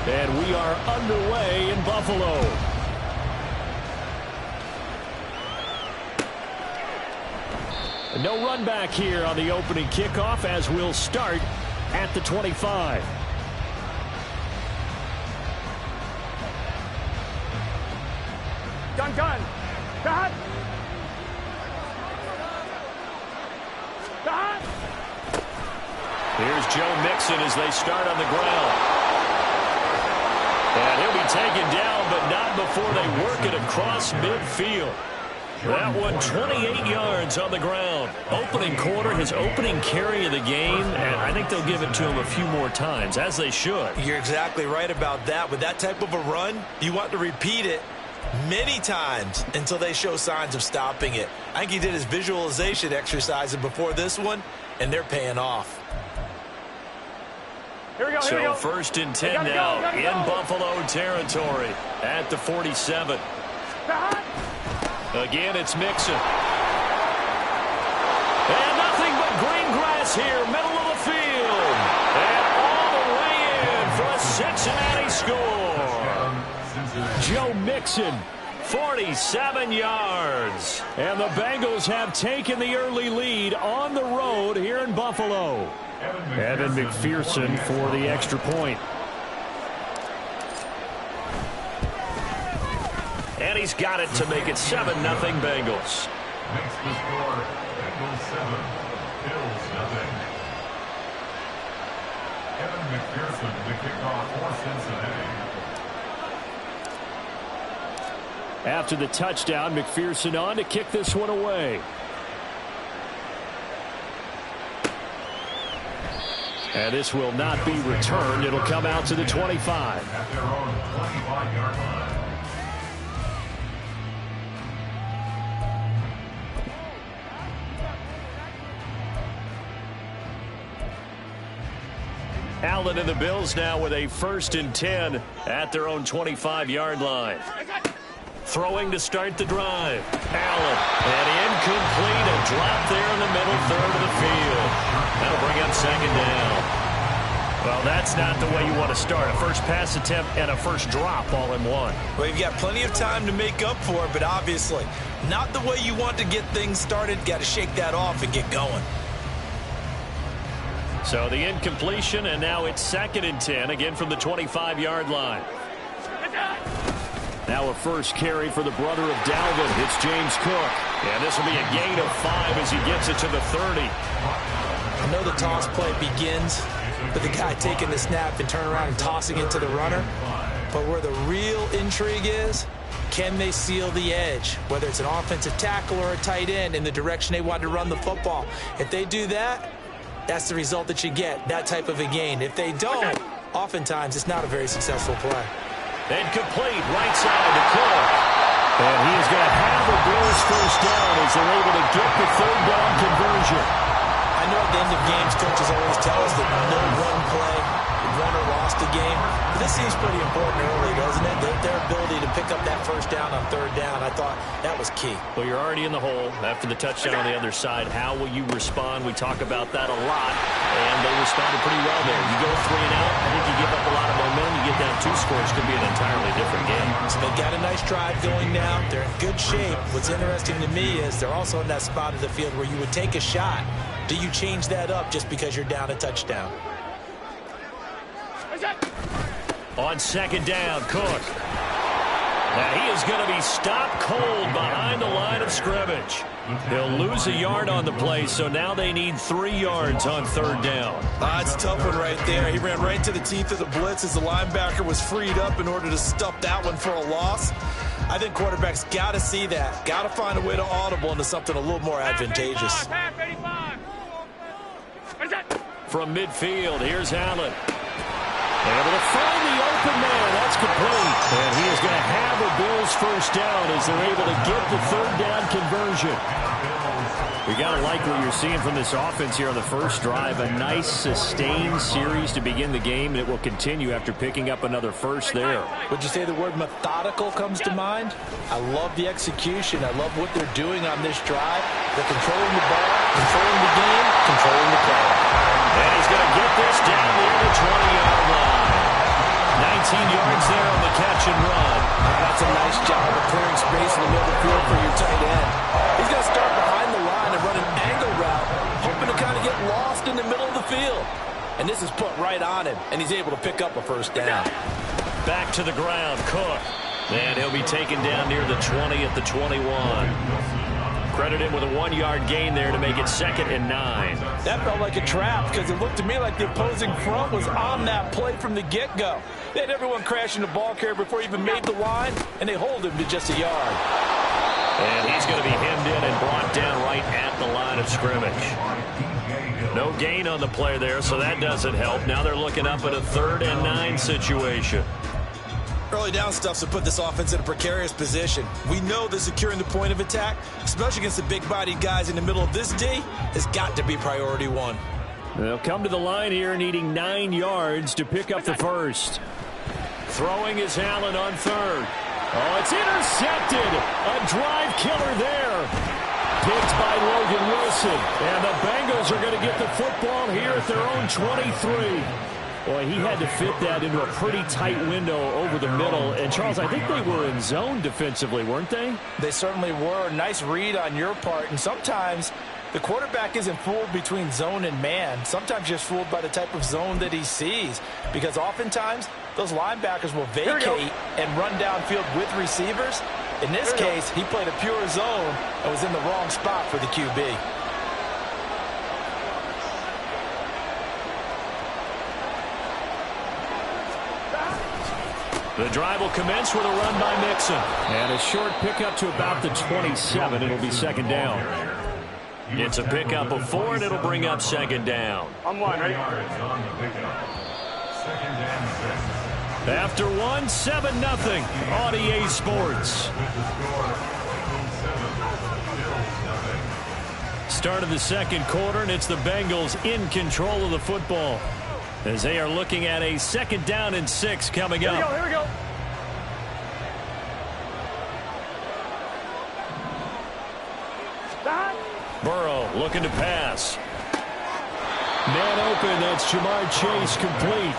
And we are underway in Buffalo. No run back here on the opening kickoff as we'll start at the 25. Gun. Cut. Here's Joe Mixon as they start on the ground. And he'll be taken down, but not before they work it across midfield. That one 28 yards on the ground. Opening quarter, his opening carry of the game, and I think they'll give it to him a few more times, as they should. You're exactly right about that. With that type of a run, you want to repeat it many times until they show signs of stopping it. I think he did his visualization exercise before this one, and they're paying off. Here we go. So first and 10 now in Buffalo territory at the 47. Again, it's Mixon. And nothing but green grass here, middle of the field. And all the way in for a Cincinnati score. Joe Mixon, 47 yards. And the Bengals have taken the early lead on the road here in Buffalo. Evan McPherson for the extra point. And he's got it to make it 7-0 Bengals. Makes the score Bengals 7, Bills 0. Evan McPherson, the kickoff for Cincinnati. After the touchdown, McPherson on to kick this one away. And this will not be returned. It'll come out to the 25. At their own 25-yard line. Allen and the Bills now with a 1st and 10 at their own 25-yard line. Throwing to start the drive. Allen, and incomplete. A drop there in the middle third of the field. That'll bring up 2nd down. Well, that's not the way you want to start. A first pass attempt and a first drop all in one. Well, you've got plenty of time to make up for it, but obviously not the way you want to get things started. Got to shake that off and get going. So the incompletion, and now it's 2nd and 10, again from the 25-yard line. Now a first carry for the brother of Dalvin. It's James Cook. And this will be a gain of 5 as he gets it to the 30. I know the toss play begins with the guy taking the snap and turning around and tossing it to the runner. But where the real intrigue is, can they seal the edge? Whether it's an offensive tackle or a tight end in the direction they want to run the football. If they do that, that's the result that you get, that type of a gain. If they don't, oftentimes it's not a very successful play. Incomplete, right side to Cook. And he is going to have a Bills first down as they're able to get the 3rd down conversion. I know at the end of games, coaches always tell us that no one play won or lost a game. But this seems pretty important early, doesn't it? Their ability to pick up that first down on 3rd down, I thought that was key. Well, you're already in the hole after the touchdown on the other side. How will you respond? We talk about that a lot, and they responded pretty well there. You go 3 and out, I think you give up a lot of momentum. You get down 2 scores, could be an entirely different game. So they've got a nice drive going now. They're in good shape. What's interesting to me is they're also in that spot of the field where you would take a shot. Do you change that up just because you're down a touchdown? On 2nd down, Cook. Now he is going to be stopped cold behind the line of scrimmage. He'll lose a yard on the play, so now they need 3 yards on 3rd down. That's a tough one right there. He ran right into the teeth of the blitz as the linebacker was freed up in order to stuff that one for a loss. I think quarterbacks got to see that. Got to find a way to audible into something a little more advantageous. From midfield, here's Allen. Able to find the open man. That's complete. And he is going to have a Bills first down as they're able to get the 3rd down conversion. We got to like what you're seeing from this offense here on the first drive. A nice sustained series to begin the game, and it will continue after picking up another first there. Would you say the word methodical comes to mind? I love the execution. I love what they're doing on this drive. They're controlling the ball, controlling the game, controlling the play. yards there on the catch and run. That's a nice job of clearing space in the middle of the field for your tight end. He's going to start behind the line and run an angle route, hoping to kind of get lost in the middle of the field. And this is put right on him, and he's able to pick up a first down. Back to the ground, Cook. And he'll be taken down near the 20 at the 21. Credit him with a 1-yard gain there to make it 2nd and 9. That felt like a trap because it looked to me like the opposing front was on that play from the get-go. They had everyone crashing the ball carrier before he even made the line, and they hold him to just a yard. And he's going to be hemmed in and brought down right at the line of scrimmage. No gain on the play there, so that doesn't help. Now they're looking up at a 3rd and 9 situation. Early down stuffs to put this offense in a precarious position. We know that securing the point of attack, especially against the big-bodied guys in the middle of this D, has got to be priority 1. They'll come to the line here needing 9 yards to pick up the first. Throwing is Allen on 3rd. Oh, it's intercepted. A drive killer there. Picked by Logan Wilson. And the Bengals are going to get the football here at their own 23. Boy, he had to fit that into a pretty tight window over the middle. And, Charles, I think they were in zone defensively, weren't they? They certainly were. Nice read on your part. And sometimes the quarterback isn't fooled between zone and man. Sometimes just fooled by the type of zone that he sees. Because oftentimes those linebackers will vacate and run downfield with receivers. In this case, he played a pure zone and was in the wrong spot for the QB. The drive will commence with a run by Mixon. And a short pickup to about the 27. It'll be 2nd down. It's a pickup of 4, and it'll bring up 2nd down. On line, right? After 1, 7-0. On EA Sports. Start of the 2nd quarter, and it's the Bengals in control of the football, as they are looking at a 2nd down and 6 coming up. Here we go. Burrow looking to pass. Man open, that's Jamar Chase complete.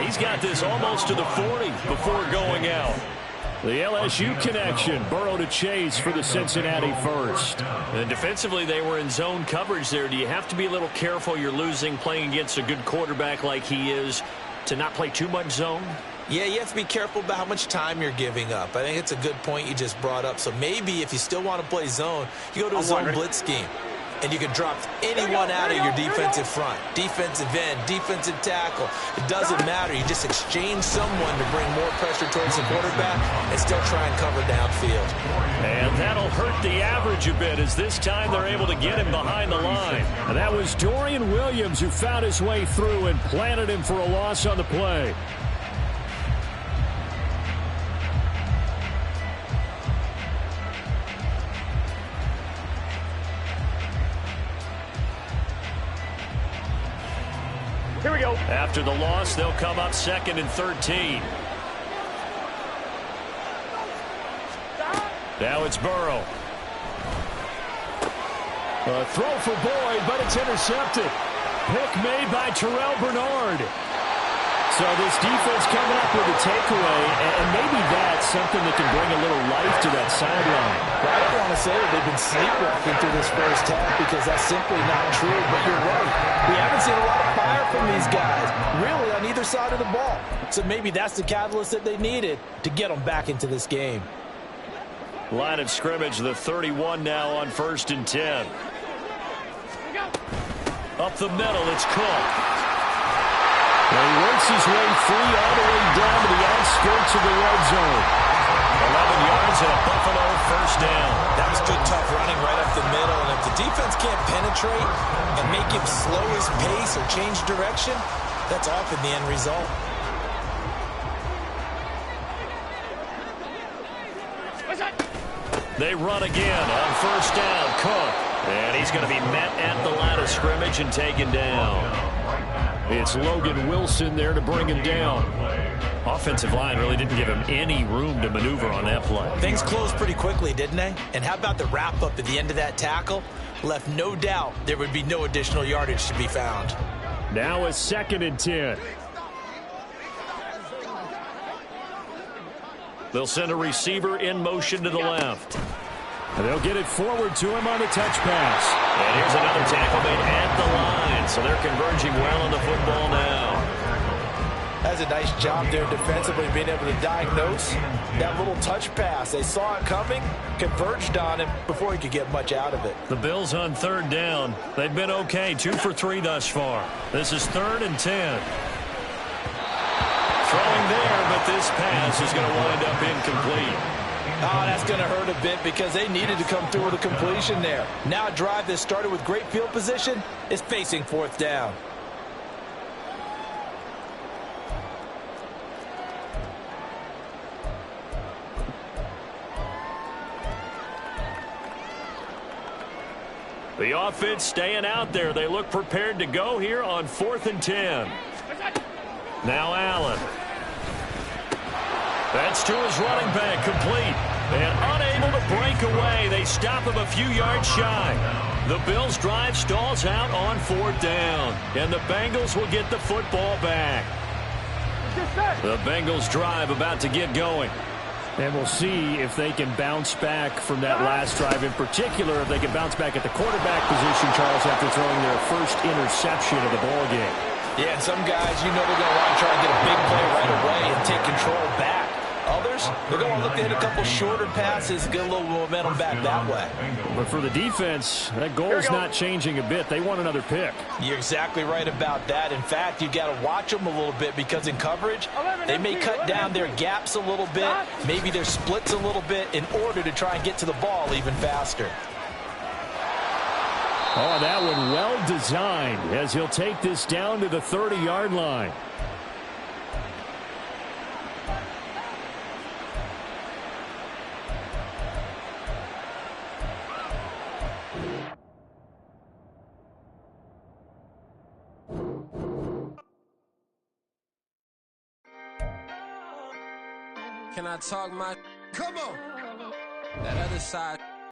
He's got this almost to the 40 before going out. The LSU connection, Burrow to Chase for the Cincinnati first. And defensively, they were in zone coverage there. Do you have to be a little careful? You're losing playing against a good quarterback like he is to not play too much zone? Yeah, you have to be careful about how much time you're giving up. I think it's a good point you just brought up. So maybe if you still want to play zone, you go to a zone blitz scheme. And you can drop anyone out of your defensive front. Defensive end, defensive tackle. It doesn't matter. You just exchange someone to bring more pressure towards the quarterback and still try and cover downfield. And that'll hurt the average a bit, as this time they're able to get him behind the line. And that was Dorian Williams who found his way through and planted him for a loss on the play. Here we go. After the loss, they'll come up 2nd and 13. Now it's Burrow. A throw for Boyd, but it's intercepted. Pick made by Terrell Bernard. So this defense coming up with a takeaway, and maybe that's something that can bring a little life to that sideline. Well, I don't want to say that they've been sleepwalking through this first half, because that's simply not true, but you're right. We haven't seen a lot of fire from these guys, really, on either side of the ball. So maybe that's the catalyst that they needed to get them back into this game. Line of scrimmage, the 31 now on 1st and 10. Up the middle, it's Cook. And he works his way free all the way down to the outskirts of the red zone. 11 yards and a Buffalo first down. That was good, tough running right up the middle. And if the defense can't penetrate and make him slow his pace or change direction, that's often the end result. They run again on 1st down. Cook. And he's going to be met at the line of scrimmage and taken down. It's Logan Wilson there to bring him down. Offensive line really didn't give him any room to maneuver on that play. Things closed pretty quickly, didn't they? And how about the wrap-up at the end of that tackle? Left no doubt there would be no additional yardage to be found. Now a 2nd and 10. They'll send a receiver in motion to the left. And they'll get it forward to him on the touch pass. And here's another tackle made at the line. So they're converging well on the football now. That's a nice job there defensively, being able to diagnose that little touch pass. They saw it coming, converged on him before he could get much out of it. The Bills on third down. They've been okay, 2 for 3 thus far. This is 3rd and 10. Throwing there, but this pass is going to wind up incomplete. Oh, that's going to hurt a bit because they needed to come through with a completion there. Now a drive that started with great field position is facing 4th down. The offense staying out there. They look prepared to go here on 4th and 10. Now Allen. That's to his running back, complete. And unable to break away. They stop him a few yards shy. The Bills' drive stalls out on 4th down. And the Bengals will get the football back. The Bengals' drive about to get going. And we'll see if they can bounce back from that last drive, in particular, if they can bounce back at the quarterback position, Charles, after throwing their first interception of the ballgame. Yeah, and some guys, you know they're going to want to try and get a big play right away and take control back. Others, they're going to look to hit a couple shorter passes, get a little momentum back that way. But for the defense, that goal is not changing a bit. They want another pick. You're exactly right about that. In fact, you got to watch them a little bit because in coverage, they may cut down their gaps a little bit, maybe their splits a little bit in order to try and get to the ball even faster. Oh, that one well designed as he'll take this down to the 30-yard line. Can I talk my... Come on! That other side...